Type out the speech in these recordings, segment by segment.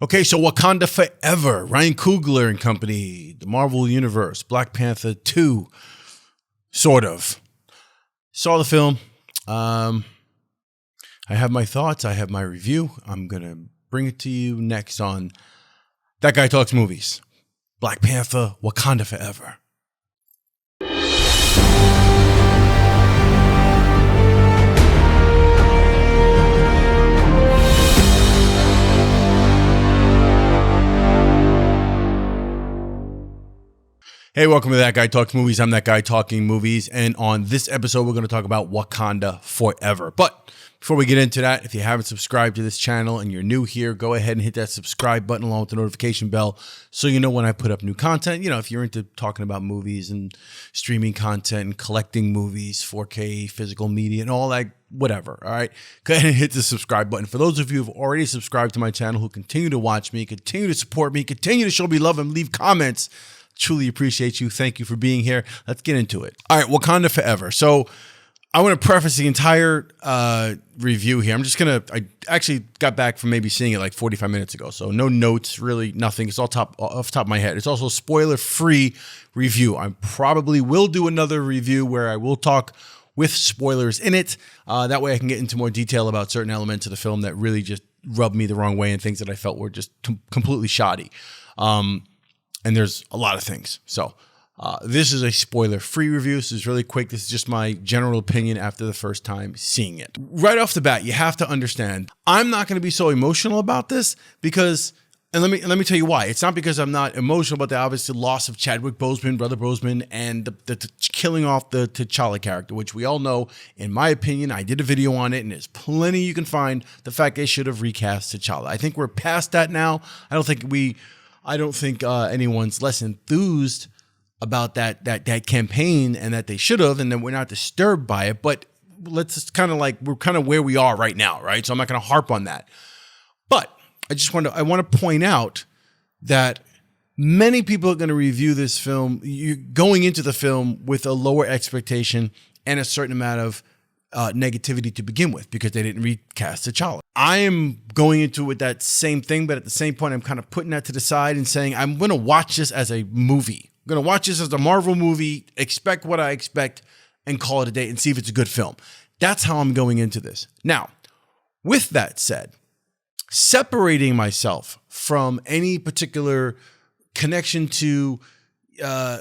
Okay, so Wakanda Forever, Ryan Coogler and company, the Marvel Universe, Black Panther 2, sort of. Saw the film. I have my thoughts. I have my review. I'm going to bring it to you next on That Guy Talks Movies. Black Panther, Wakanda Forever. Hey, welcome to That Guy Talks Movies. I'm that guy talking movies. And on this episode, we're going to talk about Wakanda Forever. But before we get into that, if you haven't subscribed to this channel and you're new here, go ahead and hit that subscribe button along with the notification bell so you know when I put up new content. You know, if you're into talking about movies and streaming content and collecting movies, 4K, physical media, and all that, whatever, all right? Go ahead and hit the subscribe button. For those of you who have already subscribed to my channel, who continue to watch me, continue to support me, continue to show me love and leave comments, truly appreciate you. Thank you for being here. Let's get into it. All right, Wakanda Forever. So I want to preface the entire review here. I actually got back from maybe seeing it like 45 minutes ago. So no notes, really nothing. It's all off the top of my head. It's also a spoiler-free review. I probably will do another review where I will talk with spoilers in it. That way I can get into more detail about certain elements of the film that really just rubbed me the wrong way and things that I felt were just completely shoddy. And there's a lot of things. So this is a spoiler-free review. This is really quick. This is just my general opinion after the first time seeing it. Right off the bat, you have to understand, I'm not going to be so emotional about this because, and let me tell you why. It's not because I'm not emotional about the obvious loss of Chadwick Boseman, Brother Boseman, and the killing off the T'Challa character, which we all know, in my opinion, I did a video on it, and there's plenty you can find, the fact they should have recast T'Challa. I think we're past that now. I don't think anyone's less enthused about that campaign and that they should have, and that we're not disturbed by it. But let's just we're kind of where we are right now, right? So I'm not going to harp on that. But I want to point out that many people are going to review this film, going into the film with a lower expectation and a certain amount of negativity to begin with because they didn't recast T'Challa. I am going into it with that same thing, but at the same point, I'm kind of putting that to the side and saying, I'm going to watch this as a movie. I'm going to watch this as a Marvel movie, expect what I expect, and call it a day and see if it's a good film. That's how I'm going into this. Now, with that said, separating myself from any particular connection to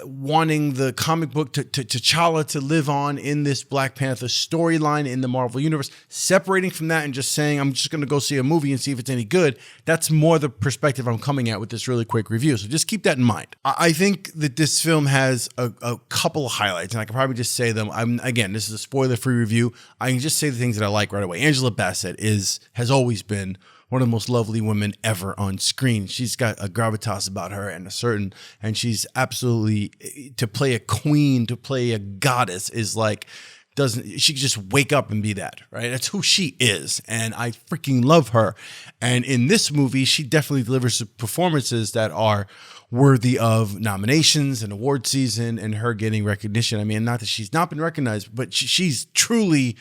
wanting the comic book to T'Challa to live on in this Black Panther storyline in the Marvel Universe, separating from that and just saying, I'm just going to go see a movie and see if it's any good. That's more the perspective I'm coming at with this really quick review. So just keep that in mind. I think that this film has a couple of highlights, and I can probably just say them. Again, this is a spoiler-free review. I can just say the things that I like right away. Angela Bassett has always been one of the most lovely women ever on screen. She's got a gravitas about her and she's absolutely, to play a queen, to play a goddess is like, she could just wake up and be that, right? That's who she is. And I freaking love her. And in this movie, she definitely delivers performances that are worthy of nominations and award season and her getting recognition. I mean, not that she's not been recognized, but she's truly,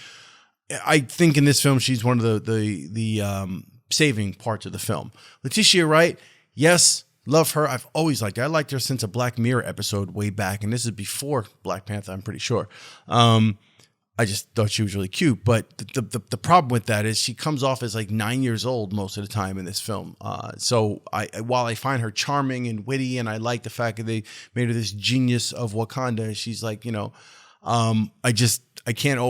I think in this film, she's one of the saving parts of the film. Letitia Wright, yes, love her. I've always liked her. I liked her since a Black Mirror episode way back, and this is before Black Panther, I'm pretty sure. I just thought she was really cute, but the problem with that is she comes off as like 9 years old most of the time in this film. So while I find her charming and witty, and I like the fact that they made her this genius of Wakanda, she's like, I can't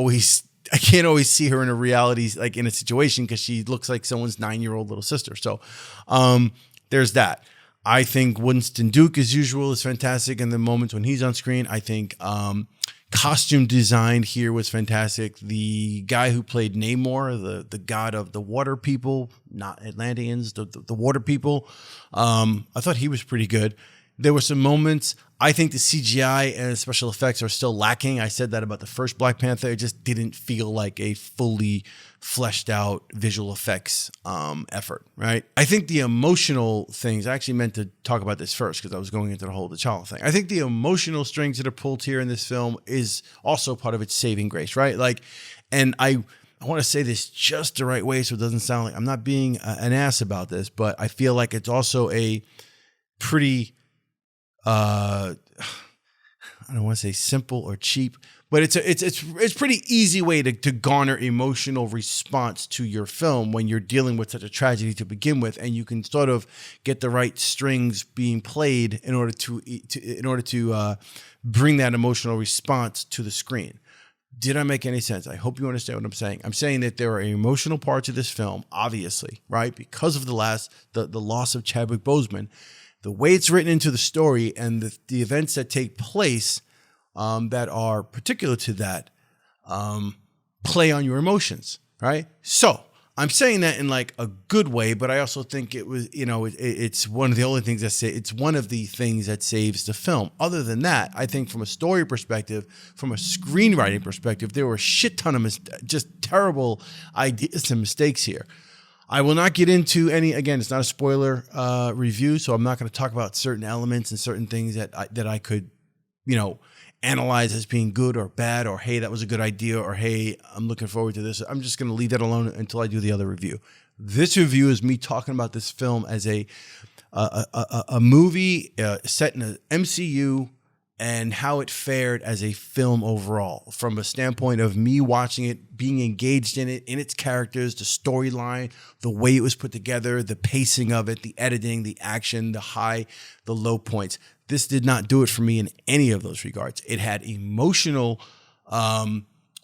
always see her in a reality, like in a situation, because she looks like someone's 9-year-old little sister. So there's that. I think Winston Duke, as usual, is fantastic in the moments when he's on screen. I think costume design here was fantastic. The guy who played Namor, the god of the water people, not Atlanteans, the water people, I thought he was pretty good. There were some moments, I think the CGI and special effects are still lacking. I said that about the first Black Panther. It just didn't feel like a fully fleshed out visual effects effort, right? I think the emotional things, I actually meant to talk about this first because I was going into the whole T'Challa thing. I think the emotional strings that are pulled here in this film is also part of its saving grace, right? Like, and I I want to say this just the right way so it doesn't sound like I'm not being an ass about this, but I feel like it's also a pretty, I don't want to say simple or cheap, but it's pretty easy way to garner emotional response to your film when you're dealing with such a tragedy to begin with, and you can sort of get the right strings being played in order to bring that emotional response to the screen. Did I make any sense? I hope you understand what I'm saying. I'm saying that there are emotional parts of this film, obviously, right? Because of the loss of Chadwick Boseman, the way it's written into the story and the events that take place that are particular to that play on your emotions, right? So I'm saying that in like a good way, but I also think it was, it's one of the only things it's one of the things that saves the film. Other than that, I think from a story perspective, from a screenwriting perspective, there were a shit ton of just terrible ideas and mistakes here. I will not get into any, again, it's not a spoiler review, so I'm not going to talk about certain elements and certain things that I could, analyze as being good or bad, or hey, that was a good idea, or hey, I'm looking forward to this. I'm just going to leave that alone until I do the other review. This review is me talking about this film as a movie set in an MCU and how it fared as a film overall, from a standpoint of me watching it, being engaged in it, in its characters, the storyline, the way it was put together, the pacing of it, the editing, the action, the high, the low points. This did not do it for me in any of those regards. It had emotional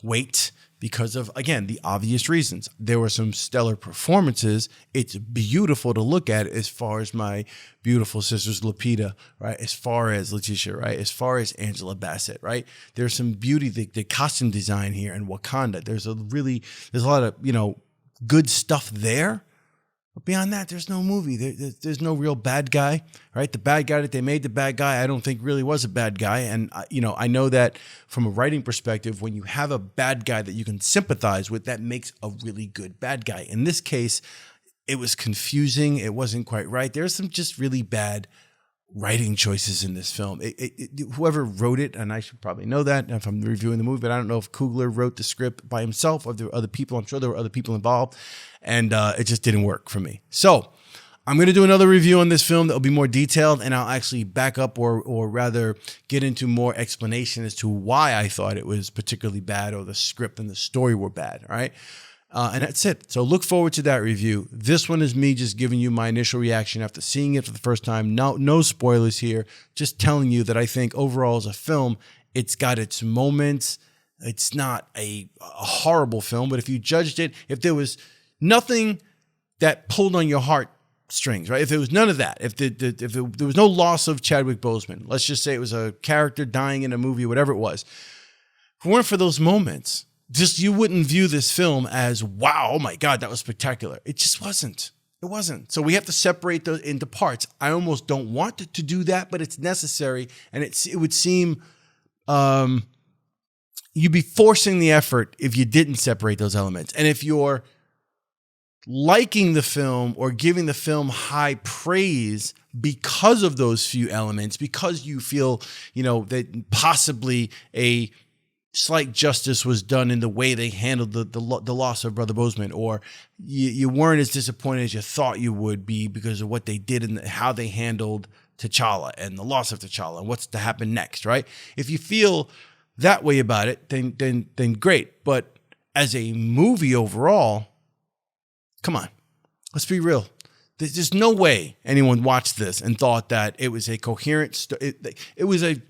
weight because of, again, the obvious reasons. There were some stellar performances. It's beautiful to look at as far as my beautiful sisters, Lupita, right? As far as Letitia, right? As far as Angela Bassett, right? There's some beauty, the costume design here in Wakanda. There's a lot of, good stuff there. But beyond that, there's no movie. There's no real bad guy, right? The bad guy that they made the bad guy, I don't think really was a bad guy. And, I know that from a writing perspective, when you have a bad guy that you can sympathize with, that makes a really good bad guy. In this case, it was confusing. It wasn't quite right. There's some just really bad writing choices in this film. Whoever wrote it, and I should probably know that if I'm reviewing the movie, but I don't know if Coogler wrote the script by himself or there were other people. I'm sure there were other people involved, and it just didn't work for me. So I'm going to do another review on this film that will be more detailed, and I'll actually back up or rather get into more explanation as to why I thought it was particularly bad or the script and the story were bad, all right? And that's it. So look forward to that review. This one is me just giving you my initial reaction after seeing it for the first time. No spoilers here. Just telling you that I think overall as a film, it's got its moments. It's not a horrible film, but if you judged it, if there was nothing that pulled on your heartstrings, right? If there was none of that, if there was no loss of Chadwick Boseman, let's just say it was a character dying in a movie, whatever it was. If it weren't for those moments, you wouldn't view this film as, wow, oh my God, that was spectacular. It just wasn't. It wasn't. So we have to separate those into parts. I almost don't want to do that, but it's necessary. And it would seem you'd be forcing the effort if you didn't separate those elements. And if you're liking the film or giving the film high praise because of those few elements, because you feel, that possibly a slight justice was done in the way they handled the loss of Brother Boseman, or you weren't as disappointed as you thought you would be because of what they did and how they handled T'Challa and the loss of T'Challa and what's to happen next, right? If you feel that way about it, then great. But as a movie overall, come on, let's be real. There's no way anyone watched this and thought that it was a coherent story. It was a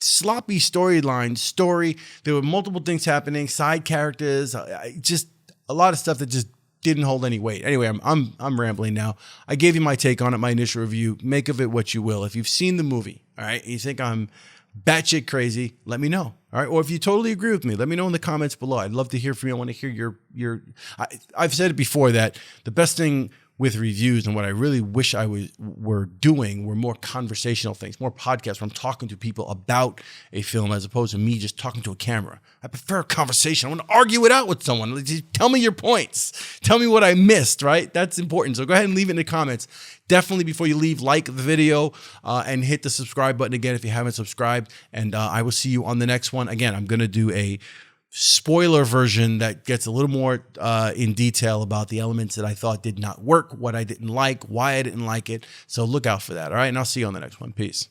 sloppy story. There were multiple things happening, side characters, just a lot of stuff that just didn't hold any weight. Anyway, I'm rambling now. I gave you my take on it, my initial review. Make of it what you will. If you've seen the movie, all right, and you think I'm batshit crazy, let me know. All right, or if you totally agree with me, let me know in the comments below. I'd love to hear from you. I want to hear your. I've said it before that the best thing with reviews and what I really wish were doing were more conversational things, more podcasts where I'm talking to people about a film as opposed to me just talking to a camera. I prefer a conversation. I want to argue it out with someone. Tell me your points. Tell me what I missed, right? That's important. So go ahead and leave it in the comments. Definitely before you leave, like the video and hit the subscribe button again if you haven't subscribed. And I will see you on the next one. Again, I'm going to do a spoiler version that gets a little more in detail about the elements that I thought did not work, what I didn't like, why I didn't like it. So look out for that. All right. And I'll see you on the next one. Peace.